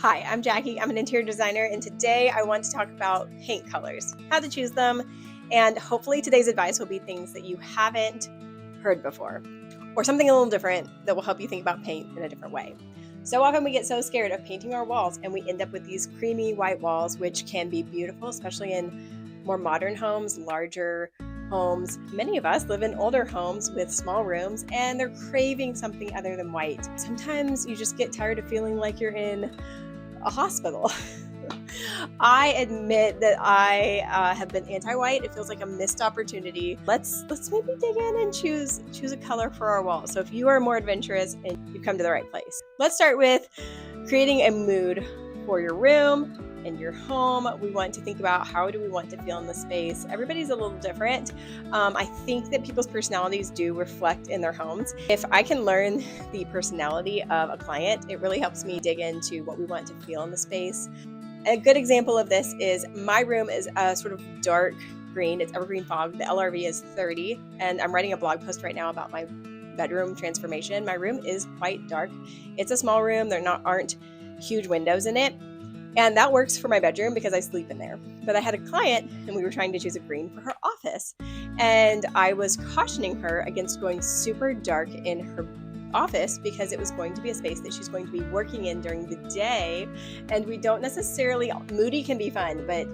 Hi, I'm Jackie. I'm an interior designer, and today I want to talk about paint colors, how to choose them, and hopefully today's advice will be things that you haven't heard before, or something a little different that will help you think about paint in a different way. So often we get so scared of painting our walls, and we end up with these creamy white walls, which can be beautiful, especially in more modern homes, larger homes. Many of us live in older homes with small rooms, and they're craving something other than white. Sometimes you just get tired of feeling like you're in a hospital. I admit that I have been anti-white. It feels like a missed opportunity. Let's maybe dig in and choose a color for our wall. So if you are more adventurous, and you've come to the right place. Let's start with creating a mood for your room and your home. We want to think about how do we want to feel in the space. Everybody's a little different. I think that people's personalities do reflect in their homes. If I can learn the personality of a client, it really helps me dig into what we want to feel in the space. A good example of this is my room is a sort of dark green. It's evergreen fog. The LRV is 30, and I'm writing a blog post right now about my bedroom transformation. My room is quite dark. It's a small room. There aren't huge windows in it. And that works for my bedroom because I sleep in there. But I had a client and we were trying to choose a green for her office. And I was cautioning her against going super dark in her office because it was going to be a space that she's going to be working in during the day. And we don't necessarily, moody can be fun, but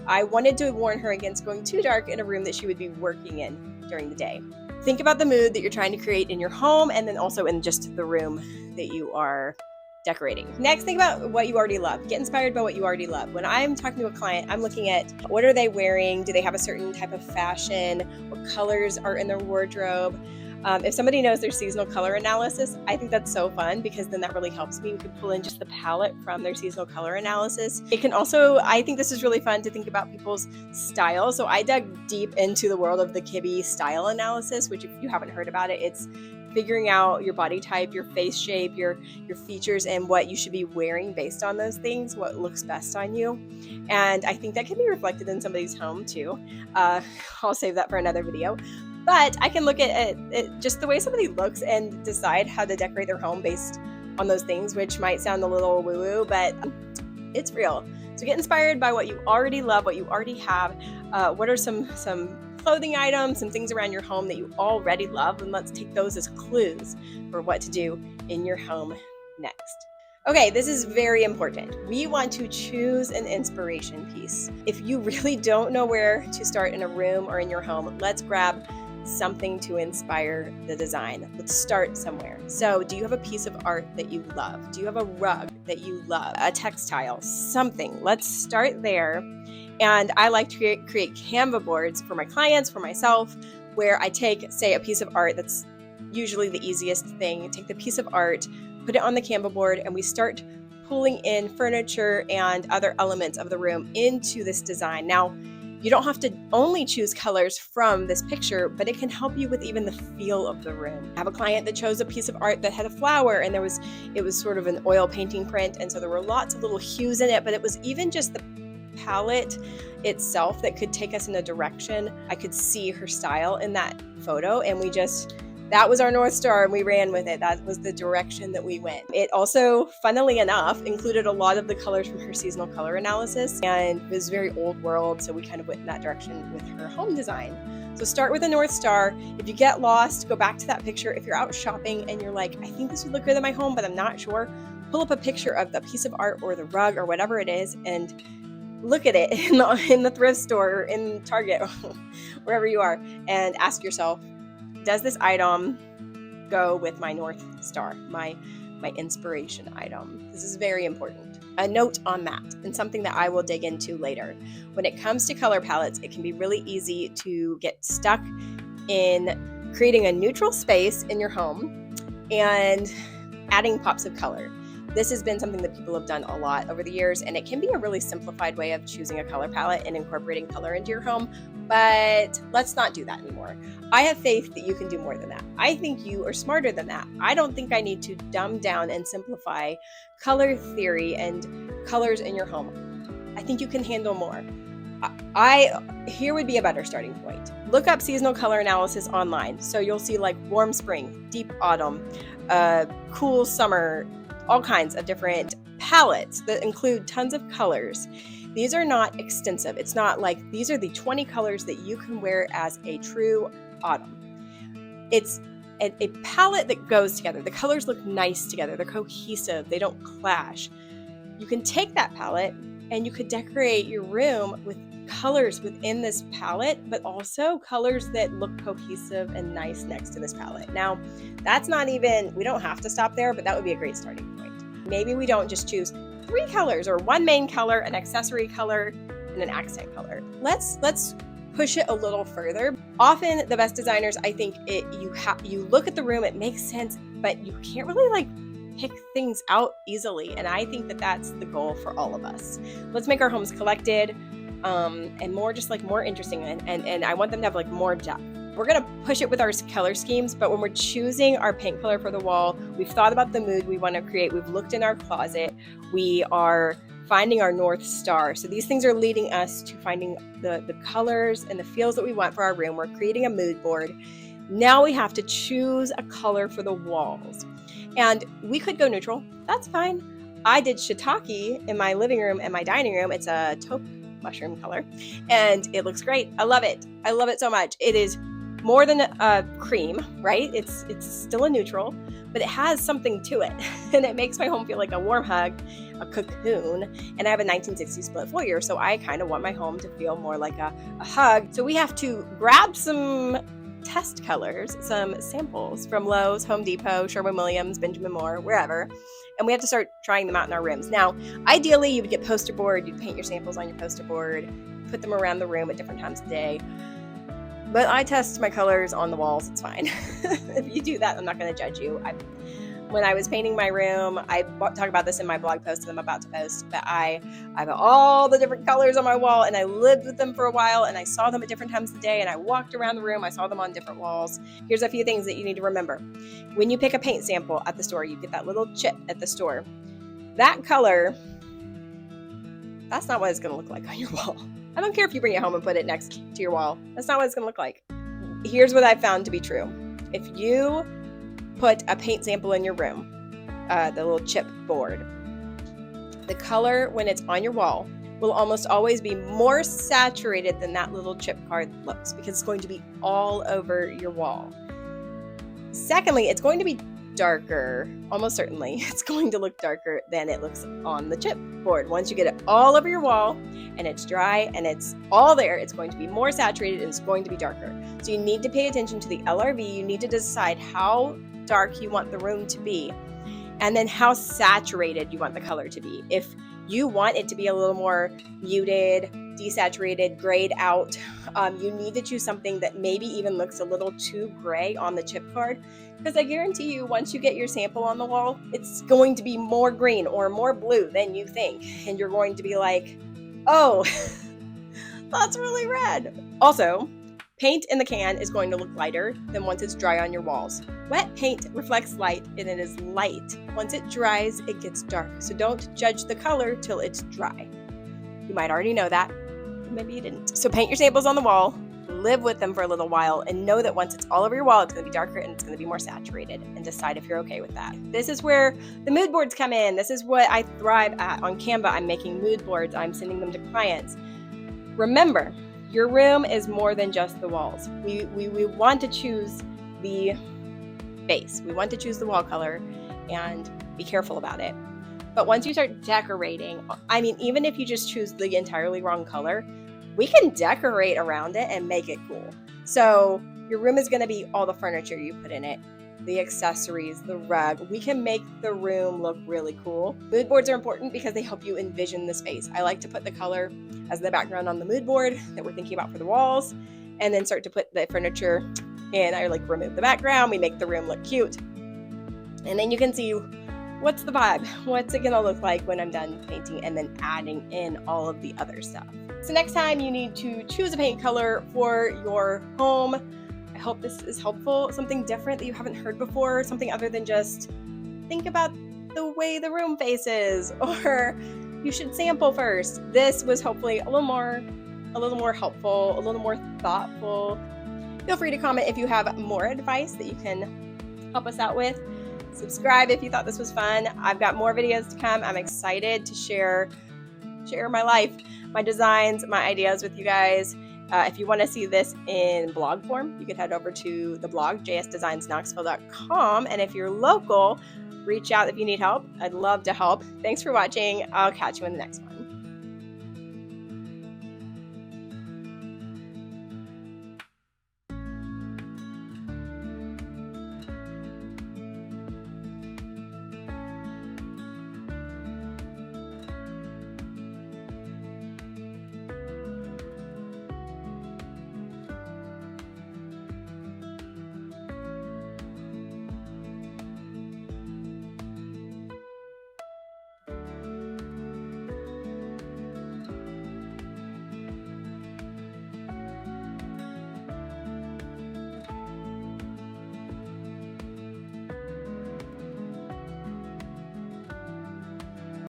I wanted to warn her against going too dark in a room that she would be working in during the day. Think about the mood that you're trying to create in your home and then also in just the room that you are decorating. Next, think about what you already love. Get inspired by what you already love. When I'm talking to a client, I'm looking at what are they wearing? Do they have a certain type of fashion? What colors are in their wardrobe? If somebody knows their seasonal color analysis, I think that's so fun because then that really helps me. We can pull in just the palette from their seasonal color analysis. It can also, I think this is really fun to think about people's style. So I dug deep into the world of the Kibbe style analysis, which if you haven't heard about it, it's figuring out your body type, your face shape, your features, and what you should be wearing based on those things, what looks best on you. And I think that can be reflected in somebody's home too. I'll save that for another video. But I can look at just the way somebody looks and decide how to decorate their home based on those things, which might sound a little woo-woo, but it's real. So get inspired by what you already love, what you already have. What are some clothing items, some things around your home that you already love, and let's take those as clues for what to do in your home next. Okay, this is very important. We want to choose an inspiration piece. If you really don't know where to start in a room or in your home, let's grab something to inspire the design. Let's start somewhere. So, do you have a piece of art that you love? Do you have a rug that you love? A textile, something. Let's start there. And I like to create Canva boards for my clients, for myself, where I take, say, a piece of art that's usually the easiest thing. Take the piece of art, put it on the Canva board, and we start pulling in furniture and other elements of the room into this design. Now, you don't have to only choose colors from this picture, but it can help you with even the feel of the room. I have a client that chose a piece of art that had a flower, and it was sort of an oil painting print, and so there were lots of little hues in it, but it was even just the palette itself that could take us in a direction. I could see her style in that photo, and that was our North Star, and we ran with it. That was the direction that we went. It also, funnily enough, included a lot of the colors from her seasonal color analysis, and it was very old world, so we kind of went in that direction with her home design. So start with a North Star. If you get lost, go back to that picture. If you're out shopping and you're like, I think this would look good in my home, but I'm not sure, pull up a picture of the piece of art or the rug or whatever it is, and look at it in the thrift store or in Target, wherever you are, and ask yourself, does this item go with my North Star, my inspiration item? This is very important. A note on that, and something that I will dig into later. When it comes to color palettes, it can be really easy to get stuck in creating a neutral space in your home and adding pops of color. This has been something that people have done a lot over the years, and it can be a really simplified way of choosing a color palette and incorporating color into your home, but let's not do that anymore. I have faith that you can do more than that. I think you are smarter than that. I don't think I need to dumb down and simplify color theory and colors in your home. I think you can handle more. Here would be a better starting point. Look up seasonal color analysis online. So you'll see like warm spring, deep autumn, cool summer, all kinds of different palettes that include tons of colors. These are not extensive. It's not like these are the 20 colors that you can wear as a true autumn. It's a palette that goes together. The colors look nice together. They're cohesive. They don't clash. You can take that palette and you could decorate your room with colors within this palette, but also colors that look cohesive and nice next to this palette. Now, that's not even, we don't have to stop there, but that would be a great starting point. Maybe we don't just choose 3 colors or one main color, an accessory color, and an accent color. Let's push it a little further. Often the best designers, I think you look at the room, it makes sense, but you can't really pick things out easily. And I think that that's the goal for all of us. Let's make our homes collected and more just more interesting. And I want them to have more depth. We're going to push it with our color schemes, but when we're choosing our paint color for the wall, we've thought about the mood we want to create. We've looked in our closet. We are finding our North Star. So these things are leading us to finding the colors and the feels that we want for our room. We're creating a mood board. Now we have to choose a color for the walls. And we could go neutral. That's fine. I did shiitake in my living room and my dining room. It's a taupe mushroom color, and it looks great. I love it. I love it so much. It is more than a cream, right? It's still a neutral, but it has something to it. And it makes my home feel like a warm hug, a cocoon. And I have a 1960s split foyer, so I kind of want my home to feel more like a hug. So we have to grab some test colors, some samples from Lowe's, Home Depot, Sherwin-Williams, Benjamin Moore, wherever. And we have to start trying them out in our rooms. Now, ideally, you would get poster board. You'd paint your samples on your poster board, put them around the room at different times of the day. But I test my colors on the walls. It's fine. If you do that, I'm not going to judge you. When I was painting my room, I talk about this in my blog post that I'm about to post, but I have all the different colors on my wall, and I lived with them for a while, and I saw them at different times of the day, and I walked around the room. I saw them on different walls. Here's a few things that you need to remember. When you pick a paint sample at the store, you get that little chip at the store. That color, that's not what it's going to look like on your wall. I don't care if you bring it home and put it next to your wall. That's not what it's going to look like. Here's what I've found to be true. If you put a paint sample in your room, the little chip board, the color when it's on your wall will almost always be more saturated than that little chip card looks, because it's going to be all over your wall. Secondly, it's going to be darker. Almost certainly it's going to look darker than it looks on the chip board. Once you get it all over your wall and it's dry and it's all there, it's going to be more saturated and it's going to be darker. So you need to pay attention to the LRV. You need to decide how dark you want the room to be, and then how saturated you want the color to be. If you want it to be a little more muted, desaturated, grayed out, you need to choose something that maybe even looks a little too gray on the chip card, because I guarantee you, once you get your sample on the wall, it's going to be more green or more blue than you think, and you're going to be like, oh, that's really red. Also, paint in the can is going to look lighter than once it's dry on your walls. Wet paint reflects light, and it is light. Once it dries, it gets dark. So don't judge the color till it's dry. You might already know that. Maybe you didn't. So paint your samples on the wall, live with them for a little while, and know that once it's all over your wall, it's going to be darker and it's going to be more saturated, and decide if you're okay with that. This is where the mood boards come in. This is what I thrive at. On Canva, I'm making mood boards. I'm sending them to clients. Remember, your room is more than just the walls. We want to choose the base. We want to choose the wall color and be careful about it. But once you start decorating, I mean, even if you just choose the entirely wrong color, we can decorate around it and make it cool. So your room is going to be all the furniture you put in it, the accessories, the rug. We can make the room look really cool. Mood boards are important because they help you envision the space. I like to put the color as the background on the mood board that we're thinking about for the walls, and then start to put the furniture in. I remove the background. We make the room look cute. And then you can see what's the vibe? What's it gonna look like when I'm done painting, and then adding in all of the other stuff. So next time you need to choose a paint color for your home, I hope this is helpful. Something different that you haven't heard before, something other than just think about the way the room faces, or you should sample first. This was hopefully a little more helpful, a little more thoughtful. Feel free to comment if you have more advice that you can help us out with. Subscribe if you thought this was fun. I've got more videos to come. I'm excited to share my life, my designs, my ideas with you guys. If you want to see this in blog form, you can head over to the blog, jsdesignsknoxville.com. And if you're local, reach out if you need help. I'd love to help. Thanks for watching. I'll catch you in the next one.